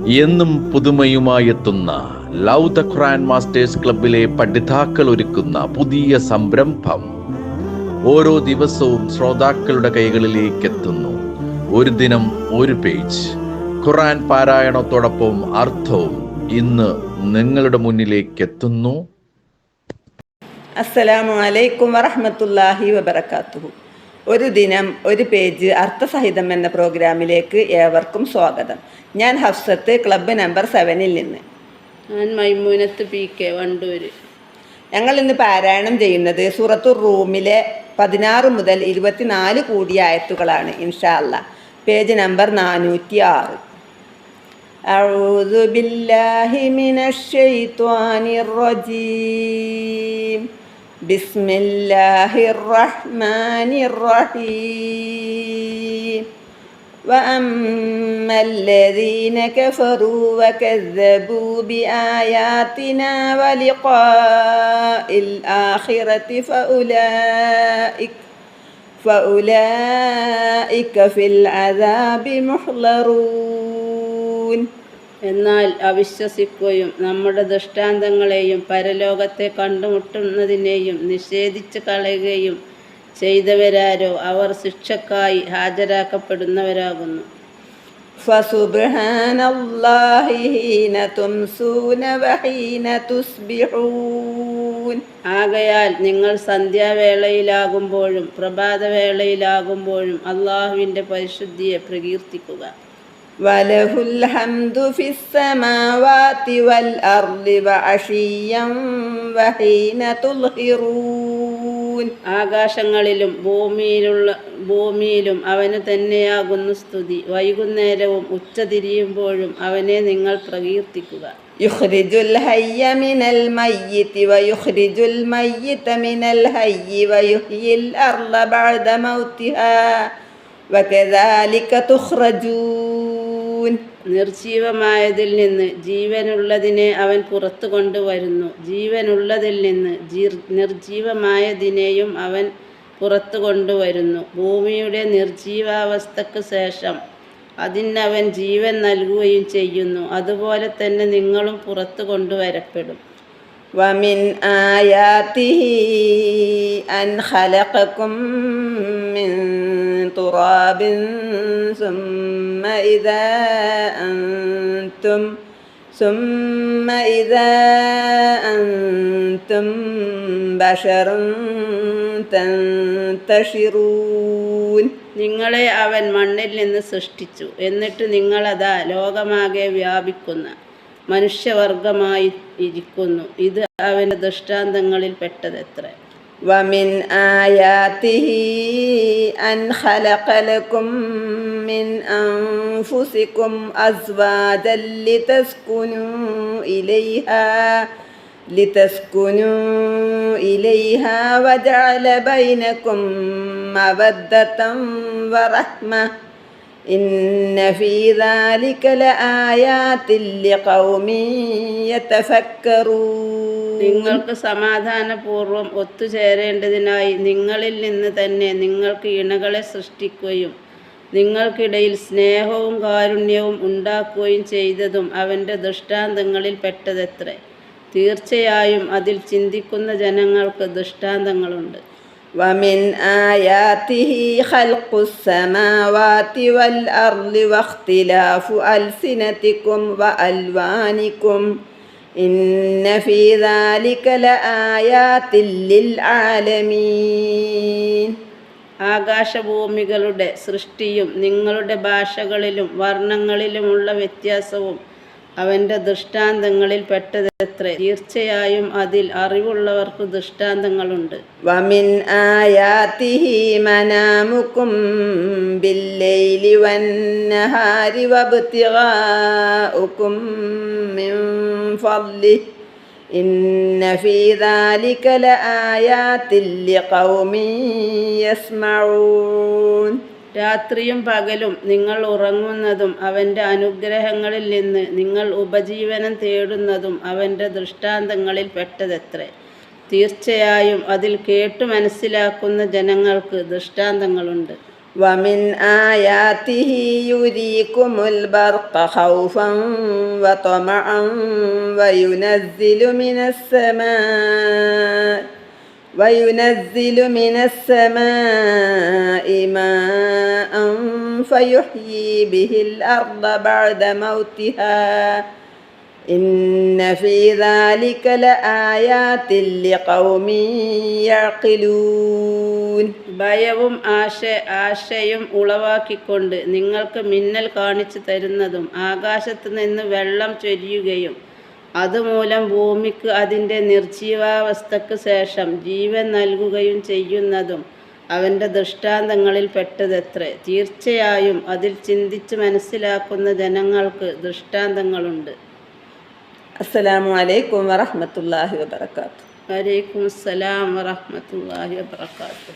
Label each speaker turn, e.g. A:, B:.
A: എന്നും പുതുമയുമായെത്തുന്ന love the Quran masters ക്ലബിലെ പഠിതാക്കൾ ഒരുക്കുന്ന പുതിയ സംരംഭം ഓരോ ദിവസവും ശ്രോതാക്കളുടെ കൈകളിലേക്ക് എത്തുന്നു. ഒരു ദിനം ഒരു പേജ് ഖുർആൻ പാരായണത്തോടൊപ്പം അർത്ഥവും ഇന്ന് നിങ്ങളുടെ മുന്നിലേക്ക് എത്തുന്നു.
B: അസ്സലാമു അലൈക്കും വറഹ്മത്തുള്ളാഹി വബറകാതുഹു. ഒരു ദിനം ഒരു പേജ് അർത്ഥസഹിതം എന്ന പ്രോഗ്രാമിലേക്ക് ഏവർക്കും സ്വാഗതം. ഞാൻ ഹഫ്സത്ത്, ക്ലബ്ബ് നമ്പർ 7-ൽ നിന്ന്.
C: ഞാൻ മൈമൂനത്ത് PK വണ്ടൂര്.
B: ഞങ്ങൾ ഇന്ന് പാരായണം ചെയ്യുന്നത് സൂറത്തുർ റൂമിലെ 16 മുതൽ 24 കൂടിയ ആയത്തുകളാണ്. ഇൻഷാ അല്ലാഹ്. Page number 406. അഊദു ബില്ലാഹി മിനശ് ശൈത്വാനിർ റജീം. ബിസ്മില്ലാഹിർ റഹ്മാനിർ റഹീം. وأما الذين كفروا وكذبوا بآياتنا ولقاء الآخرة فأولئك في العذاب محضرون.
C: എന്നാൽ അവിശ്വസിക്കുകയും നമ്മുടെ ദൃഷ്ടാന്തങ്ങളെയും പരലോകത്തെ കണ്ടുമുട്ടുന്നതിനെയും നിഷേധിച്ച് കളയുകയും ചെയ്തവരാരോ അവർ ശിക്ഷക്കായി ഹാജരാക്കപ്പെടുന്നവരാകുന്നു.
B: ഫസുബ്ഹാനല്ലാഹി ഹീന തുംസൂന വഹീന തുസ്ബിഹൂൻ.
C: ആകയാൽ നിങ്ങൾ സന്ധ്യാവേളയിലാകുമ്പോഴും പ്രഭാതവേളയിലാകുമ്പോഴും അള്ളാഹുവിൻ്റെ പരിശുദ്ധിയെ പ്രകീർത്തിക്കുക.
B: വലഹുൽ ഹംദു ഫിസ്സമാവാതി വൽ അർളി വഅശിയ്യൻ വഹീന തുൽഹിറൂൻ.
C: ആകാശങ്ങളിലും ഭൂമിയിലും അവന് തന്നെയാകുന്നു സ്തുതി. വൈകുന്നേരവും ഉച്ചതിരിയുമ്പോഴും അവനെ നിങ്ങൾ പ്രകീർത്തിക്കുക.
B: യുഖ്രിജുൽ ഹയ്യ മിനൽ മയ്യിതി വയുഖ്രിജുൽ മയ്യിത മിനൽ ഹയ്യി വയുഹ്യിൽ അർള ബഅദ മൗതിഹാ വകദാലിക തുഖ്റജൂൻ.
C: നിർജീവമായതിൽ നിന്ന് ജീവനുള്ളതിനെ അവൻ പുറത്തു കൊണ്ടുവരുന്നു. ജീവനുള്ളതിൽ നിന്ന് നിർജീവമായതിനെയും അവൻ പുറത്തു കൊണ്ടുവരുന്നു. ഭൂമിയുടെ നിർജീവാവസ്ഥക്ക് ശേഷം അതിനവൻ ജീവൻ നൽകുകയും ചെയ്യുന്നു. അതുപോലെ തന്നെ നിങ്ങളും പുറത്തു കൊണ്ടുവരപ്പെടും.
B: വമിൻ ആയാതിഹി അൻ ഖലഖകും മിൻ തുറാബിൻ സുമ്മ ഇദാ അൻതും ബശറുൻ തൻതശിറൂൻ.
C: നിങ്ങളെ അവൻ മണ്ണിൽ നിന്ന് സൃഷ്ടിച്ചു. എന്നിട്ട് നിങ്ങളതാ ലോകമാകെ വ്യാപിക്കുന്ന മനുഷ്യവർഗമായി ഇരിക്കുന്നു. ഇത് അവൻ്റെ ദൃഷ്ടാന്തങ്ങളിൽ പെട്ടതെത്രേ.
B: വമിൻ ആയാതിഹി അൻ ഖലഖ ലകും മിൻ അൻഫുസികും അസ്വാജൻ ലിതസ്കുനൂ ഇലൈഹാ വജഅല ബൈനകും മവദ്ദതൻ വറഹ്മ ഇന്ന ഫീ ദാലിക ലആയാതിൻ ലിഖൗമിൻ യതഫക്കറൂൻ.
C: നിങ്ങൾക്ക് സമാധാനപൂർവ്വം ഒത്തുചേരേണ്ടതിനായി നിങ്ങളിൽ നിന്ന് തന്നെ നിങ്ങൾക്ക് ഇണകളെ സൃഷ്ടിക്കുകയും നിങ്ങൾക്കിടയിൽ സ്നേഹവും കാരുണ്യവും ഉണ്ടാക്കുകയും ചെയ്തതും അവൻ്റെ ദൃഷ്ടാന്തങ്ങളിൽ പെട്ടതെത്രേ. തീർച്ചയായും അതിൽ ചിന്തിക്കുന്ന ജനങ്ങൾക്ക് ദൃഷ്ടാന്തങ്ങളുണ്ട്.
B: വമിൻ ആയാതിഹി ഖൽഖുസ് സമാവാതി വൽ അർളി വഖ്തിലാഫു അൽസിനതികും വഅൽവാനികും ഇന്ന ഫീ ദാലിക ലആയാതിൻ ലിൽ ആലമീൻ.
C: ആകാശഭൂമികളുടെ സൃഷ്ടിയും നിങ്ങളുടെ ഭാഷകളിലും വർണ്ണങ്ങളിലുമുള്ള വ്യത്യാസവും അവൻ്റെ ദൃഷ്ടാന്തങ്ങളിൽ പെട്ടതെത്രേ. തീർച്ചയായും അതിൽ അറിവുള്ളവർക്ക് ദൃഷ്ടാന്തങ്ങളുണ്ട്.
B: വമിൻ ആയാതിഹി മനാമുകും ബില്ലൈലി വന്നഹാരി വബ്തിഗാഉകും മിൻ ഫദ്ലിഹി ഇന്ന ഫീ ദാലിക ലആയാതിൻ ലിഖൗമിൻ യസ്മഊൻ.
C: രാത്രിയും പകലും നിങ്ങൾ ഉറങ്ങുന്നതും അവൻ്റെ അനുഗ്രഹങ്ങളിൽ നിന്ന് നിങ്ങൾ ഉപജീവനം തേടുന്നതും അവൻ്റെ ദൃഷ്ടാന്തങ്ങളിൽ പെട്ടതെത്രേ. തീർച്ചയായും അതിൽ കേട്ടു മനസ്സിലാക്കുന്ന ജനങ്ങൾക്ക് ദൃഷ്ടാന്തങ്ങളുണ്ട്.
B: ومن آياته يريكم البرق خوفا وطمعا وينزل من السماء ماء فيحيي به الأرض بعد موتها إن في ذلك لآيات لقوم يعقلون.
C: ഭയവും ആശയും ഉളവാക്കിക്കൊണ്ട് നിങ്ങൾക്ക് മിന്നൽ കാണിച്ചു തരുന്നതും ആകാശത്ത് നിന്ന് വെള്ളം ചൊരിയുകയും അതുമൂലം ഭൂമിക്ക് അതിൻ്റെ നിർജീവാവസ്ഥയ്ക്ക് ശേഷം ജീവൻ നൽകുകയും ചെയ്യുന്നതും അവൻ്റെ ദൃഷ്ടാന്തങ്ങളിൽ പെട്ടതെത്രേ. തീർച്ചയായും അതിൽ ചിന്തിച്ച് മനസ്സിലാക്കുന്ന ജനങ്ങൾക്ക് ദൃഷ്ടാന്തങ്ങളുണ്ട്.
B: അസ്സലാമു അലൈക്കും വറഹ്മത്തുള്ളാഹി വബറകാതുഹു.
C: വലൈക്കും അസ്സലാം വറഹ്മത്തുള്ളാഹി വബറകാതുഹു.